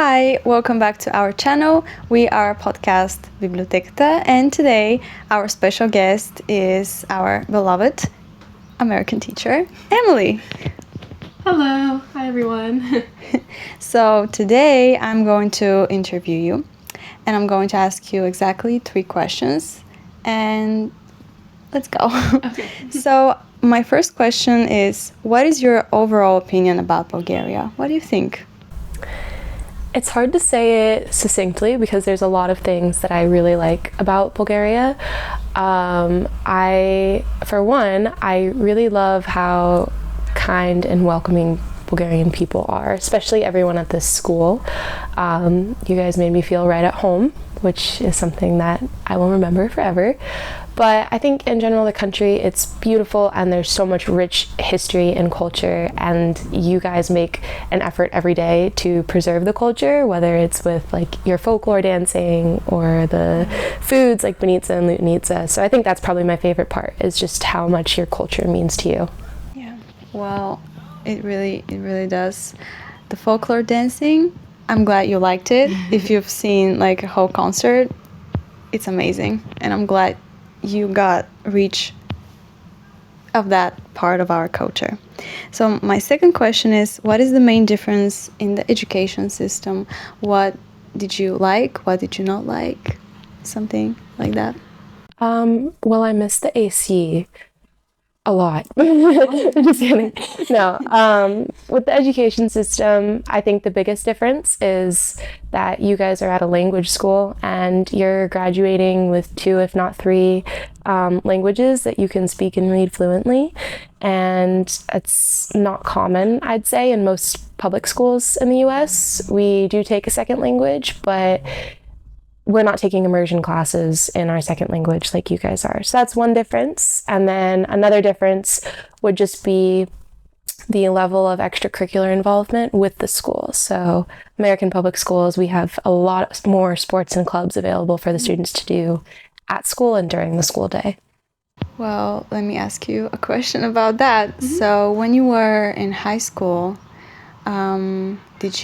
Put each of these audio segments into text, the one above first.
Hi, welcome back to our channel. We are Podcast, Bibliotеката, and today our special guest is our beloved American teacher, Emily. Hello, hi everyone. So today I'm going to interview you, and I'm going to ask you exactly 3 questions, and let's go. Okay. So my first question is, what is your overall opinion about Bulgaria? What do you think? It's hard to say it succinctly because there's a lot of things that I really like about Bulgaria. For one, I really love how kind and welcoming Bulgarian people are, especially everyone at this school. You guys made me feel right at home, which is something that I will remember forever. But I think in general the country, it's beautiful and there's so much rich history and culture, and you guys make an effort every day to preserve the culture, whether it's with like your folklore dancing or the foods like banitsa and lutnitsa. So I think that's probably my favorite part, is just how much your culture means to you. Yeah, well, it really does. The folklore dancing, I'm glad you liked it. If you've seen like a whole concert, it's amazing, and I'm glad you got reach of that part of our culture. So my second question is, what is the main difference in the education system? What did you like? What did you not like? Something like that. Well, I miss the AC a lot. Just kidding. No. With the education system, I think the biggest difference is that you guys are at a language school and you're graduating with 2, if not 3, languages that you can speak and read fluently. And it's not common, I'd say, in most public schools in the US. We do take a second language, but we're not taking immersion classes in our second language like you guys are. So that's one difference. And then another difference would just be the level of extracurricular involvement with the school. So American public schools, we have a lot more sports and clubs available for the students to do at school and during the school day. Well, let me ask you a question about that. Mm-hmm. So when you were in high school, did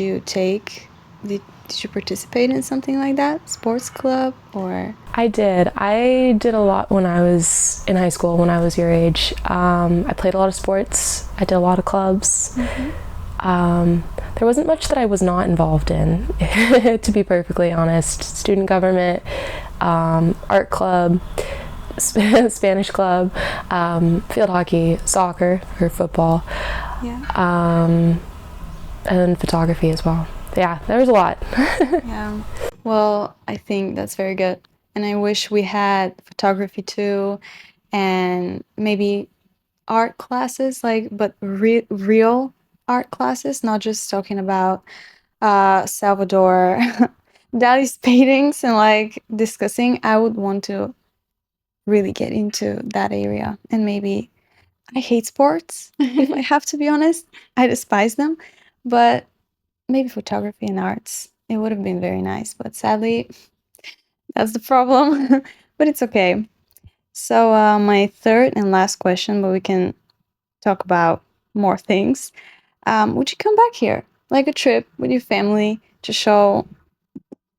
you participate in something like that? Sports club or? I did a lot when I was in high school, when I was your age. I played a lot of sports. I did a lot of clubs. Mm-hmm. There wasn't much that I was not involved in, to be perfectly honest. Student government, art club, Spanish club, field hockey, soccer or football, and photography as well. Yeah, there was a lot. Yeah. Well, I think that's very good. And I wish we had photography too, and maybe art classes, but real art classes, not just talking about Salvador Dali's paintings and discussing. I would want to really get into that area. And maybe I hate sports, if I have to be honest. I despise them, but maybe photography and arts, it would have been very nice, but sadly, that's the problem. But it's okay. So my third and last question, but we can talk about more things. Would you come back here, like a trip with your family, to show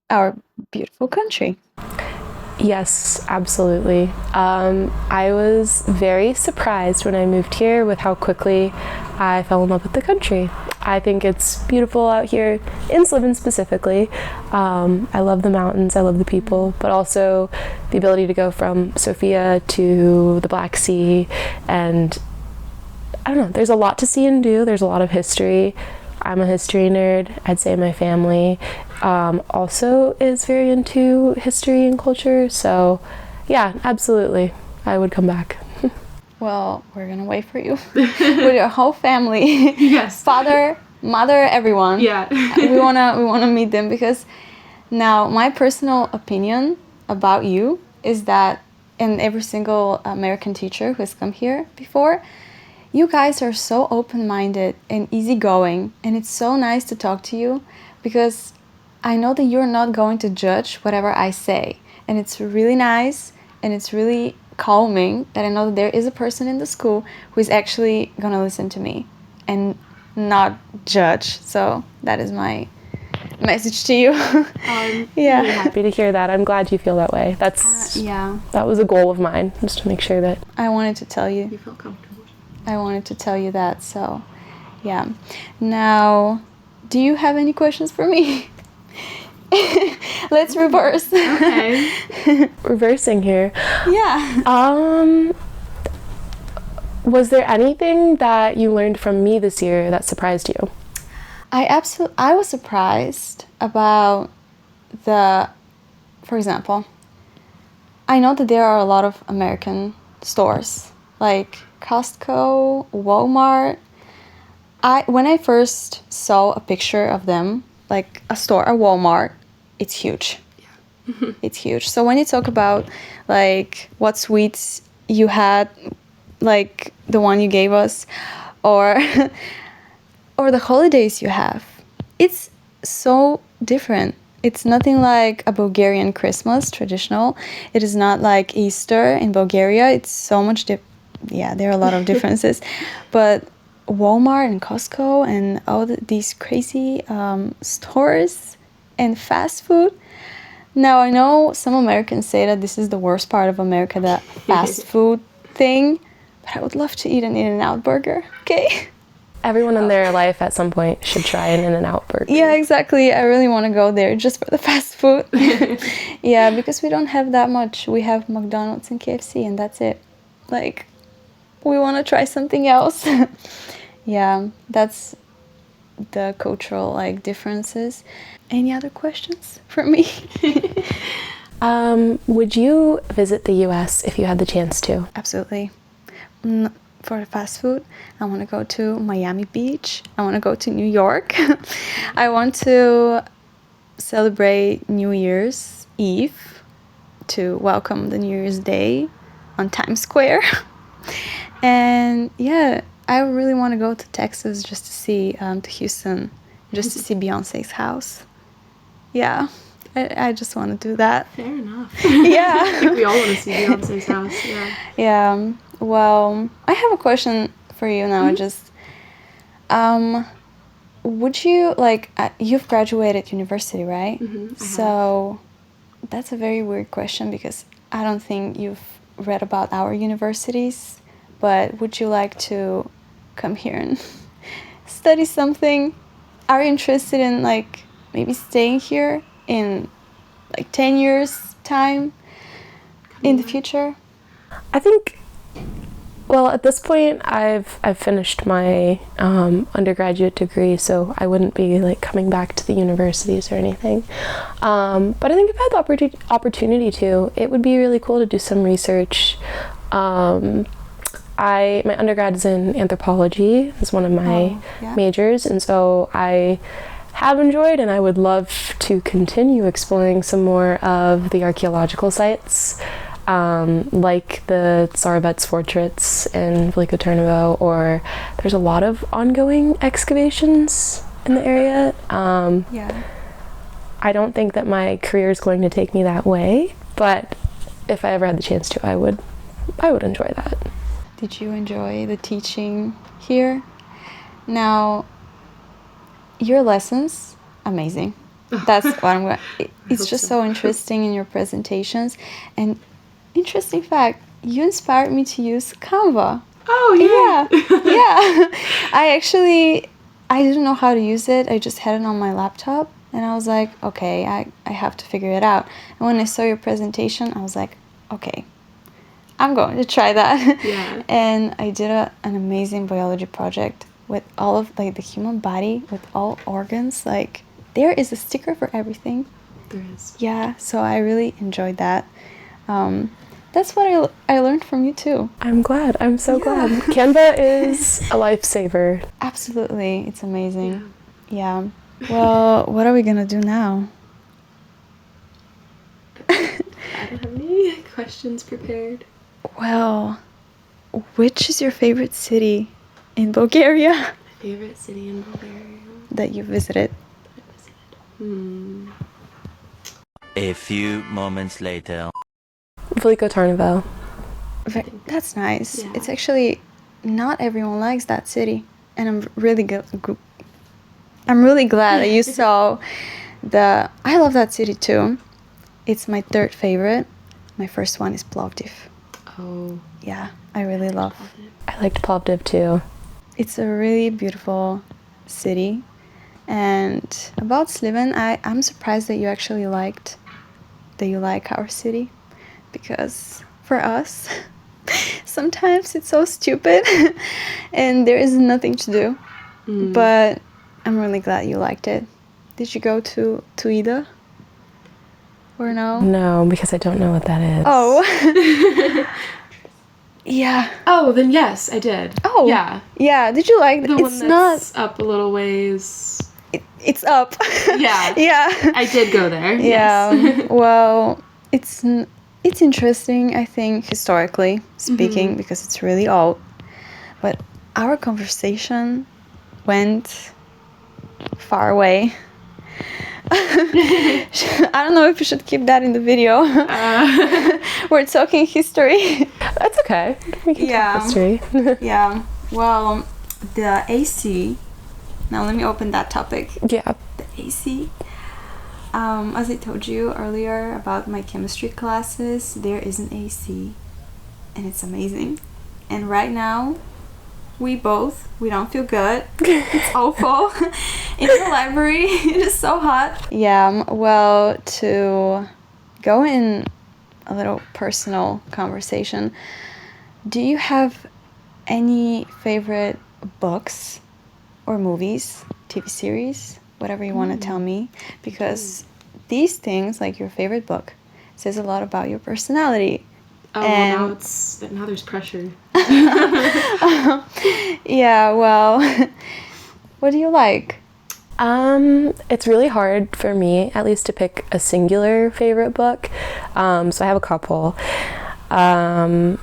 our beautiful country? Yes, absolutely. I was very surprised when I moved here with how quickly I fell in love with the country. I think it's beautiful out here, in Sliven specifically. I love the mountains, I love the people, but also the ability to go from Sofia to the Black Sea, and I don't know, there's a lot to see and do. There's a lot of history. I'm a history nerd. I'd say my family also is very into history and culture. So yeah, absolutely, I would come back. Well, we're gonna wait for you with your whole family. Yes. Father, mother, everyone. Yeah. we wanna meet them, because now my personal opinion about you is that, and every single American teacher who has come here before, you guys are so open-minded and easygoing, and it's so nice to talk to you, because I know that you're not going to judge whatever I say, and it's really nice, and it's really calming that I know that there is a person in the school who is actually gonna listen to me and not judge. So that is my message to you. I'm really happy to hear that. I'm glad you feel that way. That was a goal of mine, just to make sure that I wanted to tell you. You feel comfortable. I wanted to tell you that, so yeah. Now, do you have any questions for me? Let's reverse. Okay. Reversing here. Yeah. Was there anything that you learned from me this year that surprised you? I was surprised about for example, I know that there are a lot of American stores, like Costco, Walmart. When I first saw a picture of them, like a Walmart, it's huge. Yeah. It's huge. So when you talk about like what sweets you had, like the one you gave us, or the holidays you have, it's so different. It's nothing like a Bulgarian Christmas traditional. It is not like Easter in Bulgaria. It's so much there are a lot of differences. But Walmart and Costco and all these crazy stores and fast food. Now, I know some Americans say that this is the worst part of America, the fast food thing. But I would love to eat an In-N-Out burger, okay? Everyone in their life at some point should try an In-N-Out burger. Yeah, exactly. I really want to go there just for the fast food. Yeah, because we don't have that much. We have McDonald's and KFC, and that's it. Like, we want to try something else. Yeah, that's the cultural like differences. Any other questions for me? Would you visit the US if you had the chance to? Absolutely. For the fast food, I want to go to Miami Beach. I want to go to New York. I want to celebrate New Year's Eve to welcome the New Year's Day on Times Square. And yeah, I really want to go to Texas just to see, to Houston, just to see Beyonce's house. Yeah, I just want to do that. Fair enough. Yeah. I think we all want to see Beyonce's house, yeah. Yeah, well, I have a question for you now. Just, would you, like, you've graduated university, right? Mm-hmm, so that's a very weird question because I don't think you've read about our universities, but would you like to come here and study something? Are you interested in, like, maybe staying here in, like, 10 years' time in the future? I think, well, at this point, I've finished my undergraduate degree, so I wouldn't be like coming back to the universities or anything. But I think if I had the opportunity to, it would be really cool to do some research. My undergrad is in anthropology. It's one of my majors, and so I have enjoyed, and I would love to continue exploring some more of the archaeological sites. Like the Tsarabets Fortress in Velika Turnavo, or there's a lot of ongoing excavations in the area. I don't think that my career is going to take me that way, but if I ever had the chance to, I would enjoy that. Did you enjoy the teaching here? Now, your lessons, amazing. That's what I'm going to... It's just so interesting in your presentations. And interesting fact, you inspired me to use Canva. Oh, yeah. Yeah. I didn't know how to use it. I just had it on my laptop. And I was like, okay, I have to figure it out. And when I saw your presentation, I was like, okay, I'm going to try that. Yeah. And I did an amazing biology project with all of like the human body, with all organs. Like, there is a sticker for everything. There is. Yeah, so I really enjoyed that. That's what I learned from you too. I'm glad. I'm so glad. Canva is a lifesaver. Absolutely. It's amazing. Yeah. Well, what are we going to do now? I don't have any questions prepared. Well, which is your favorite city in Bulgaria? My favorite city in Bulgaria? That you visited? A few moments later. Velika Turnavo. That's nice. Yeah. It's actually, not everyone likes that city. And I'm really glad that you saw I love that city too. It's my third favorite. My first one is Plovdiv. Oh. Yeah, I really love. I liked Plovdiv too. It's a really beautiful city. And about Sliven, I'm surprised that you actually like our city, because for us, sometimes it's so stupid and there is nothing to do. But I'm really glad you liked it. Did you go to Ida? Or no? No, because I don't know what that is. Oh. Yeah. Oh, then yes, I did. Oh. Yeah. Yeah, did you like it? The It's one that's up a little ways. It's up. Yeah. Yeah. I did go there. Yeah. Yes. Well, it's interesting, I think, historically speaking, because it's really old. But our conversation went far away. I don't know if you should keep that in the video. We're talking history. That's okay. We can talk history. Yeah. Well, the AC. Now let me open that topic. Yeah. The AC. As I told you earlier about my chemistry classes, there is an AC, and it's amazing. And right now, we don't feel good. It's awful. In the library, it is so hot. Yeah, well, to go in a little personal conversation, do you have any favorite books or movies, TV series, whatever you want to tell me? Because these things, like your favorite book, says a lot about your personality. Oh, well, now there's pressure. Yeah, well, what do you like? It's really hard for me, at least, to pick a singular favorite book. So I have a couple. I'm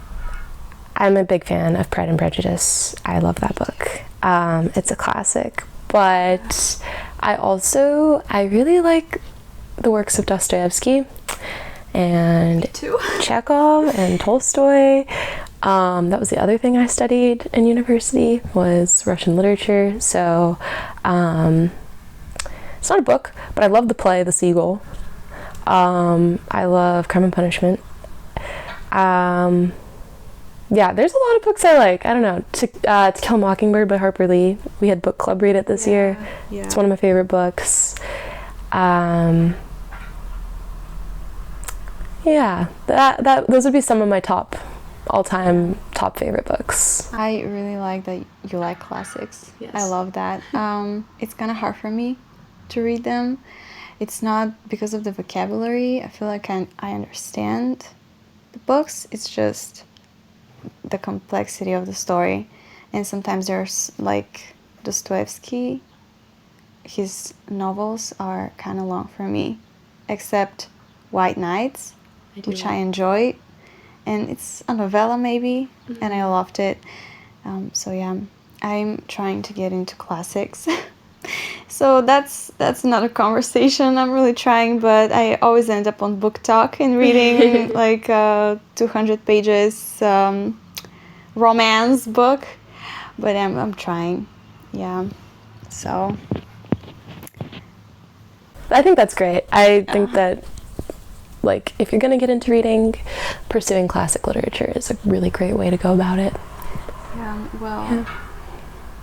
a big fan of Pride and Prejudice. I love that book. It's a classic, but I really like the works of Dostoevsky and Chekhov and Tolstoy. That was the other thing I studied in university, was Russian literature. So it's not a book, but I love the play The Seagull. I love Crime and Punishment. Yeah, there's a lot of books I like. I don't know. To Kill a Mockingbird by Harper Lee. We had book club read it this year. Yeah. It's one of my favorite books. Yeah, those would be some of my all-time top favorite books. I really like that you like classics. Yes. I love that. It's kind of hard for me to read them. It's not because of the vocabulary. I feel like I understand the books. It's just the complexity of the story. And sometimes there's, like, Dostoevsky, his novels are kind of long for me, except White Nights, which I enjoy, and it's a novella maybe, and I loved it. So yeah, I'm trying to get into classics. So that's another conversation. I'm really trying, but I always end up on book talk and reading like 200 pages romance book, but I'm trying. Yeah, so I think that's great. I think that, like, if you're going to get into reading, pursuing classic literature is a really great way to go about it. Yeah, well,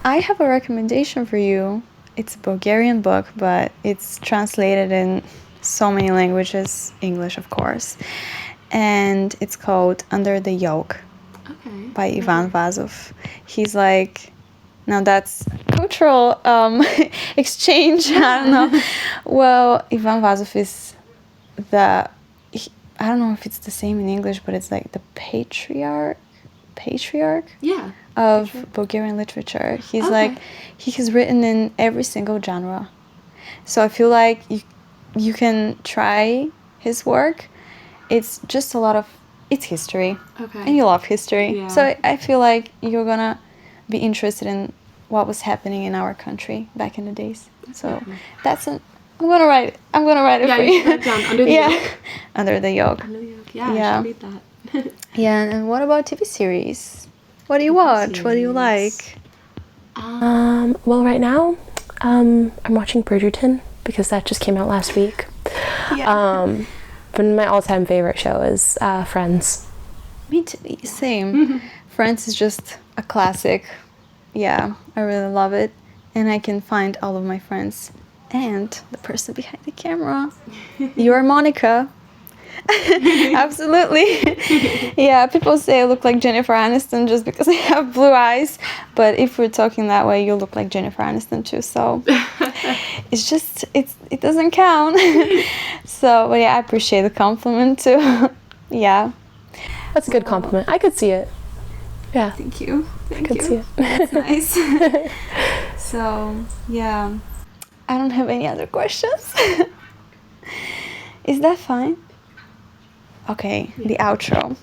I have a recommendation for you. It's a Bulgarian book, but it's translated in so many languages, English, of course. And it's called Under the Yoke by Ivan Vazov. He's like, now that's cultural exchange, I don't know. Well, Ivan Vazov is I don't know if it's the same in English, but it's like the patriarch of Bulgarian literature. He's like, he has written in every single genre. So I feel like you can try his work. It's just it's history. Okay. And you love history. Yeah. So I feel like you're gonna be interested in what was happening in our country back in the days. So I'm gonna write it for you. Write it down. Under the Yoke. Under the Yoke. Under the Yoke. Yeah, I should read that. Yeah, and what about TV series? What do you watch? What do you like? Well, right now, I'm watching Bridgerton because that just came out last week. Yeah. But my all-time favorite show is Friends. Me too. Same. Friends is just a classic. Yeah, I really love it. And I can find all of my friends and the person behind the camera. You are Monica. Absolutely. Yeah, people say I look like Jennifer Aniston just because I have blue eyes. But if we're talking that way, you look like Jennifer Aniston too. So it's just, it doesn't count. So, but yeah, I appreciate the compliment too. Yeah. That's a good compliment. I could see it. Yeah. Thank you. I could see it. That's nice. So, yeah. I don't have any other questions. Is that fine? Okay, the outro.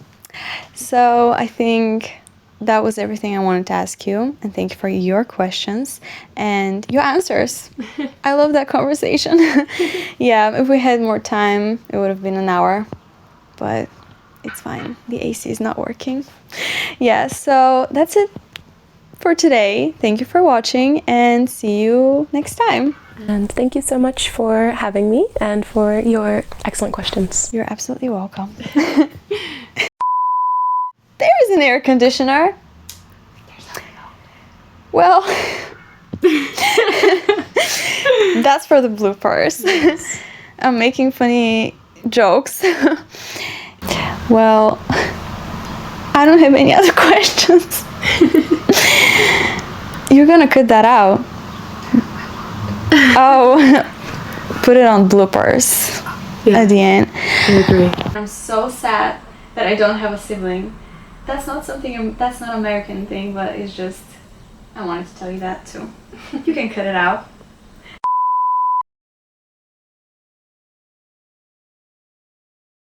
So I think that was everything I wanted to ask you, and thank you for your questions and your answers. I love that conversation. Yeah, if we had more time, it would have been an hour, but it's fine. The AC is not working. Yeah, so that's it for today. Thank you for watching, and see you next time. And thank you so much for having me and for your excellent questions. You're absolutely welcome. There is an air conditioner. Well, that's for the bloopers. I'm making funny jokes. Well, I don't have any other questions. You're gonna cut that out. Oh, put it on bloopers at the end. I agree. I'm so sad that I don't have a sibling. That's not an American thing, but it's just, I wanted to tell you that too. You can cut it out.